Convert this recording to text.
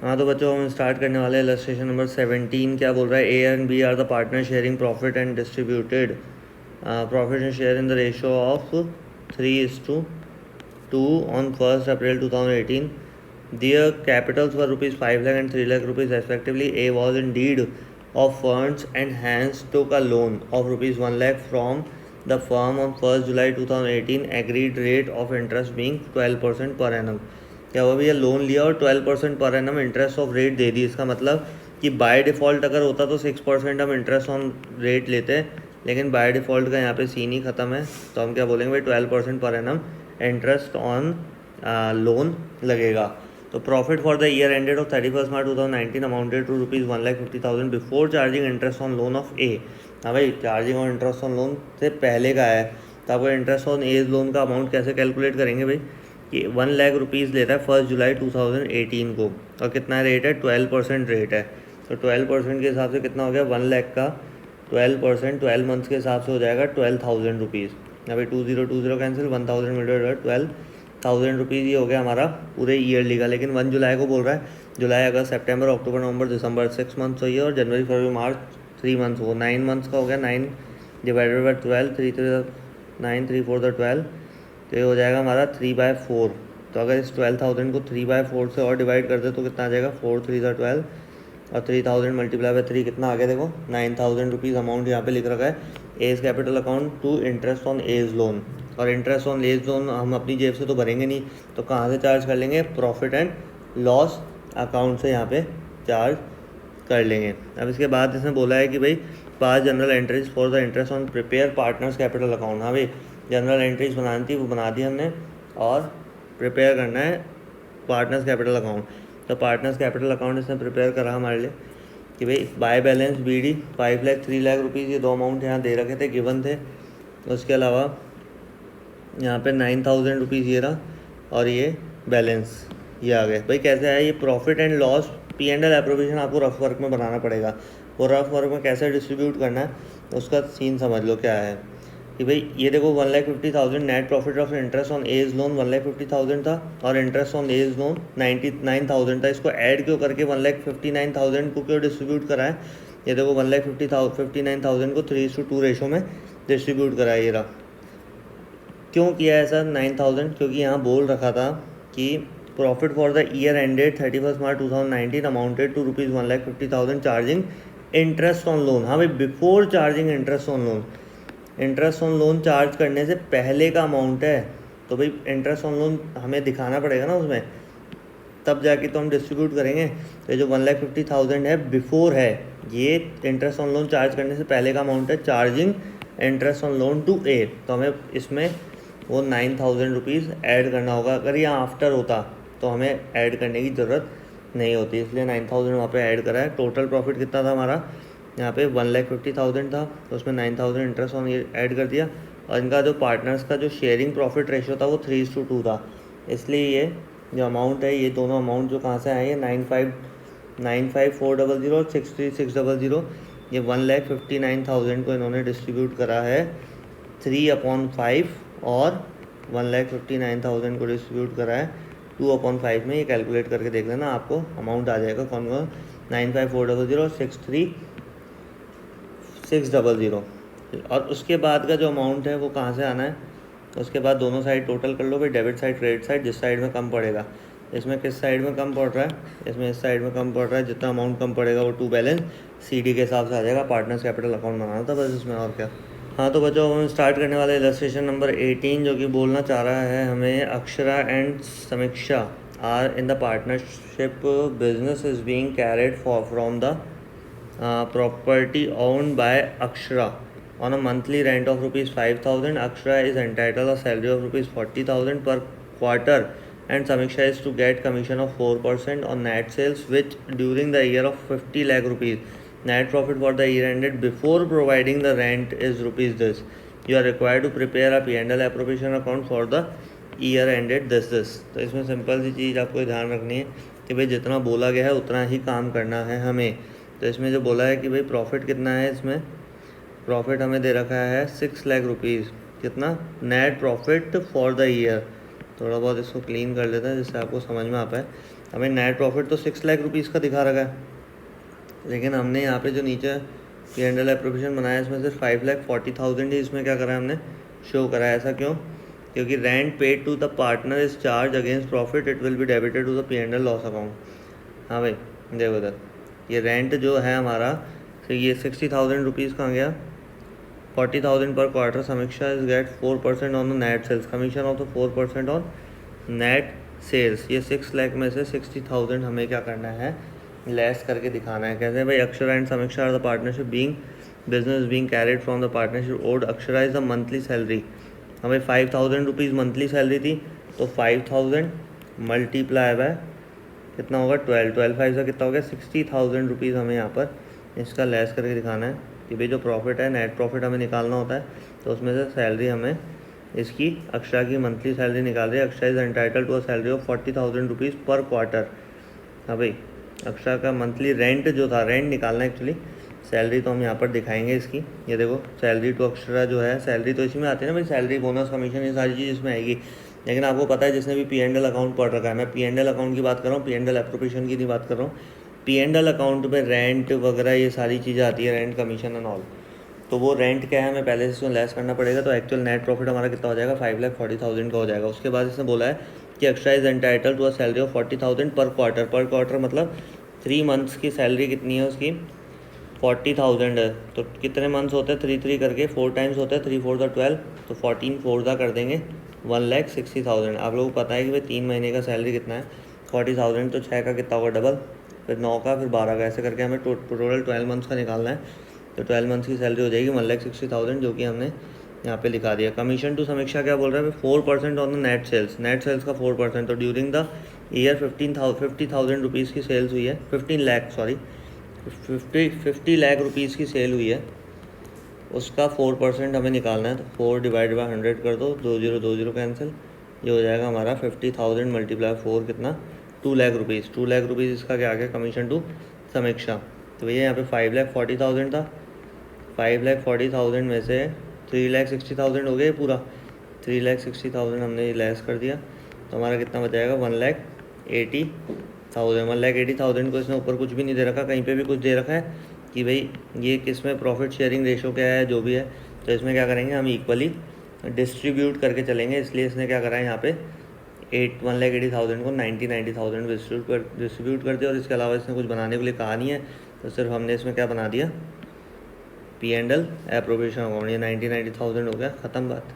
हाँ तो बच्चों हम स्टार्ट करने वाले हैं इलस्ट्रेशन नंबर 17। क्या बोल रहा है, A and B are the partner sharing profit and distributed profit and share in the ratio of 3:2 on 1st April 2018. Their capitals were rupees 5 lakh and 3 lakh rupees respectively. A was in need of funds and hence took a loan of rupees 1 lakh from the firm on 1st July 2018. Agreed rate of interest being 12% per annum. क्या हुआ भैया, loan लिया और 12% per annum interest of rate दे दी। इसका मतलब कि बाय डिफ़ॉल्ट अगर होता तो 6% हम इंटरेस्ट ऑन रेट लेते हैं, लेकिन बाय डिफ़ॉल्ट का यहाँ पे सीन ही ख़त्म है, तो हम क्या बोलेंगे भाई 12% per annum interest on loan लगेगा। तो profit for the year ended of 31 March 2019 amounted to rupees 1,50,000 before charging interest on loan of A. हाँ भाई, चार्जिंग और इंटरेस्ट ऑन लोन से पहले का है, तो आपको इंटरेस्ट ऑन एज लोन का अमाउंट कैसे कैलकुलेट करेंगे भाई कि 1 लाख रुपीज़ लेता है 1 जुलाई 2018 को, और कितना रेट है, 12% रेट है। तो 12% के हिसाब से कितना हो गया, 1 लाख का 12% 12 मंथ्स के हिसाब से हो जाएगा 12,000 रुपीज़। अभी 2020 कैंसिल, 1000 मीटर 12,000 रुपीज़ ये हो गया हमारा पूरे ईयरली का। लेकिन 1 जुलाई को बोल रहा है, जुलाई अगस्त सितंबर अक्टूबर नवंबर दिसंबर 6 मंथ्स चाहिए, और जनवरी फरवरी मार्च 3 मंथ्स, वो 9 मंथ्स का हो गया। 9 डिवाइडेड बाई 12, 3 3 9 3 4 12, तो ये हो जाएगा हमारा 3/4। तो अगर इस 12,000 को 3/4 से और डिवाइड कर दे तो कितना आ जाएगा, 4 3 12, और 3000 मल्टीप्लाई बाई 3 कितना आ गया, देखो 9,000 रुपीज़ अमाउंट यहाँ पे लिख रखा है A's capital account to interest on A's loan. और इंटरेस्ट ऑन एज लोन हम अपनी जेब से तो भरेंगे नहीं, तो कहाँ से चार्ज कर लेंगे, प्रॉफिट एंड लॉस अकाउंट से यहाँ पे चार्ज कर लेंगे। अब इसके बाद इसने बोला है कि भाई pass journal entries for the interest on prepare partners capital account. हाँ भाई, जनरल एंट्रीज बनानी थी, वो बना दी हमने, और प्रिपेयर करना है पार्टनर्स कैपिटल अकाउंट। तो पार्टनर्स कैपिटल अकाउंट इसने प्रिपेयर करा हमारे लिए कि भाई by balance BD 5 lakh 3 lakh rupees, ये दो अमाउंट यहाँ दे रखे थे, गिवन थे। उसके अलावा यहाँ पे 9,000 रुपीज़ ये रहा, और ये बैलेंस ये आ गए। भाई कैसे है ये प्रॉफिट एंड लॉस P&L एप्रोविजन आपको रफ वर्क में बनाना पड़ेगा। वो रफ वर्क में कैसे डिस्ट्रीब्यूट करना है उसका सीन समझ लो क्या है कि भाई ये देखो 1,50,000 net profit of interest on A's loan 1,50,000 था, और इंटरेस्ट ऑन एज लोन 99,000 था। इसको ऐड क्यों करके 1,59,000 को क्यों डिस्ट्रीब्यूट करा है, ये देखो 1,59,000 को 3:2 रेशो में डिस्ट्रीब्यूट करा है। ये रहा क्यों किया है ऐसा 9,000, क्योंकि यहाँ बोल रखा था कि profit for the year ended 31 March 2019 amounted to rupees 1,50,000 charging interest on loan. हाँ भाई, before charging interest on loan, interest on loan charge करने से पहले का अमाउंट है, तो भाई इंटरेस्ट ऑन लोन हमें दिखाना पड़ेगा ना उसमें, तब जाके तो हम डिस्ट्रीब्यूट करेंगे। तो जो 1,50,000 है बिफोर है, ये इंटरेस्ट ऑन लोन चार्ज करने से पहले का अमाउंट है charging interest on loan to A. तो हमें इसमें वो 9,000 रुपीज़ ऐड करना होगा। अगर ये आफ्टर होता तो हमें ऐड करने की ज़रूरत नहीं होती, इसलिए 9,000 वहाँ पे ऐड करा है। टोटल प्रॉफिट कितना था हमारा, यहाँ पे 1,50,000 था, तो उसमें 9,000 इंटरेस्ट ऑन ये ऐड कर दिया। और इनका जो पार्टनर्स का जो शेयरिंग प्रॉफिट रेशियो था वो 3:2 था, इसलिए ये जो अमाउंट है, ये दोनों अमाउंट जो कहाँ से आए हैं 95,400 और 63,600, ये 1,59,000 को इन्होंने डिस्ट्रीब्यूट करा है 3/5, और 1,59,000 को डिस्ट्रीब्यूट करा है 2/5 में। ये कैलकुलेट करके देख लेना, आपको अमाउंट आ जाएगा कौन कौन, 95,400 और 63,600। और उसके बाद का जो अमाउंट है वो कहाँ से आना है, उसके बाद दोनों साइड टोटल कर लो भाई, डेबिट साइड क्रेडिट साइड, जिस साइड में कम पड़ेगा। इसमें किस साइड में कम पड़ रहा है, इसमें इस साइड में कम पड़ रहा है, जितना अमाउंट कम पड़ेगा वो टू बैलेंस CD के हिसाब से आ जाएगा। पार्टनर्स कैपिटल अकाउंट बनाना था बस इसमें, और क्या। हाँ तो बच्चों हम स्टार्ट करने वाले इलस्ट्रेशन नंबर 18, जो कि बोलना चाह रहा है हमें, Akshara and Samiksha are in the partnership, business is being carried from the property owned by Akshara on a monthly rent of rupees 5,000. Akshara is entitled a salary of rupees 40,000 per quarter, and Samiksha is to get commission of 4% on net sales, which during the year of 50 lakh rupees. Net profit for the year ended before providing the rent is rupees this. You are required to prepare a P&L appropriation account for the year ended this. तो इसमें simple सी चीज़ आपको ध्यान रखनी है कि भाई जितना बोला गया है उतना ही काम करना है हमें। तो इसमें जो बोला है कि भाई प्रॉफिट कितना है, इसमें प्रॉफिट हमें दे रखा है 6 लाख रुपीज़, कितना net profit for the year. थोड़ा बहुत इसको क्लीन कर लेते हैं जिससे आपको समझ में आ पाए। हमें नेट प्रॉफिट तो 6 लाख रुपीज़ का दिखा रखा है, लेकिन हमने यहाँ पे जो नीचे P&L एप्रोप्रिएशन बनाया इसमें सिर्फ 5,40,000 ही इसमें क्या करा है हमने शो करा है। ऐसा क्यों? क्योंकि rent paid to the partner is charge against profit, it will be debited to the P&L loss account. हाँ भाई देखो इधर, ये रेंट जो है हमारा, तो ये 60,000 रुपीज़ कहाँ गया? 40,000 per quarter. Samiksha is get 4% on the net sales, commission of the 4% on net sales. ये 6 लाख में से 60,000 हमें क्या करना है? लेस करके दिखाना है। कहते हैं भाई Akshara and Samiksha are the partnership being business being carried from the partnership owed Akshara is the monthly salary. हमें 5,000 रुपीज़ मंथली सैलरी थी, तो 5,000 मल्टीप्लाई बाय कितना होगा? 12 5 का कितना हो गया? 60,000 रुपीज़ हमें यहाँ पर इसका लेस करके दिखाना है कि भाई जो प्रॉफिट है, नेट प्रॉफिट हमें निकालना होता है, तो उसमें से सैलरी हमें इसकी अक्षरा की मंथली सैलरी निकाल रही है। Akshara is entitle to a salary of 40,000 rupees per quarter. हाँ भाई अक्षरा का मंथली रेंट जो था, रेंट निकालना है एक्चुअली, सैलरी तो हम यहाँ पर दिखाएंगे इसकी। ये देखो सैलरी टू अक्षरा जो है, सैलरी तो इसी में आती है ना भाई, सैलरी बोनस कमीशन ये सारी चीज़ इसमें आएगी। लेकिन आपको पता है जिसने भी P&L अकाउंट पढ़ रखा है, मैं P&L अकाउंट की बात कर रहा हूँ, P&L एप्रोप्रिएशन की नहीं बात कर रहा हूँ। P&L अकाउंट में रेंट वगैरह ये सारी चीज़ें आती है, रेंट कमीशन एंड ऑल। तो वो रेंट क्या है हमें पहले से इसमें लेस करना पड़ेगा, तो एक्चुअल नेट प्रॉफिट हमारा कितना हो जाएगा? 5,40,000 का हो जाएगा। उसके बाद इसने बोला है कि Akshara is entitle to a salary of 40,000 per quarter. पर क्वार्टर मतलब 3 मंथ्स की सैलरी कितनी है उसकी? 40,000 है। तो कितने मंथ्स होते हैं? 3 करके 4 टाइम्स होता है, 3 4 12, तो 14 4 कर देंगे 1,60,000। आप लोगों को पता है कि भाई 3 महीने का सैलरी कितना है? 40,000, तो 6 का कितना होगा? डबल, फिर 9 का, फिर 12 का, ऐसे करके हमें टोटल 12 मंथ्स का निकालना है। तो 12 मंथ्स की सैलरी हो जाएगी 1,60,000, जो कि हमने यहाँ पे लिखा दिया। कमीशन टू समीक्षा क्या बोल रहा है? 4% on the net sales, net sales का 4%। तो ड्यूरिंग द ईयर 50,000 रुपीज़ की सेल्स हुई है, 15 लाख सॉरी 50 लाख रुपीज़ की सेल हुई है, उसका 4% हमें निकालना है। तो 4 डिवाइड बाई 100 कर दो, 20 कैंसिल, ये हो जाएगा हमारा 50,000 मल्टीप्लाई 4 कितना? 2 लाख रुपीज़। 2 लाख रुपीज़ इसका क्या आ गया? कमीशन टू समीक्षा। तो भैया यहाँ पे 5,40,000 था, 5,40,000 में से 3,60,000 हो गया पूरा, 3,60,000 हमने लेस कर दिया, तो हमारा कितना बच जाएगा? 1,80,000। 1,80,000 को इसने ऊपर कुछ भी नहीं दे रखा, कहीं पे भी कुछ दे रखा है कि भाई ये किस में प्रॉफिट शेयरिंग रेशो क्या है, जो भी है, तो इसमें क्या करेंगे हम इक्वली डिस्ट्रीब्यूट करके चलेंगे। इसलिए इसने क्या करा है यहाँ पे 1,80,000 को 90,000 डिस्ट्रीब्यूट कर दिया। और इसके अलावा इसने कुछ बनाने के लिए कहा नहीं है, तो सिर्फ हमने इसमें क्या बना दिया? P&L appropriation account. ये 90,000 हो गया, ख़त्म बात।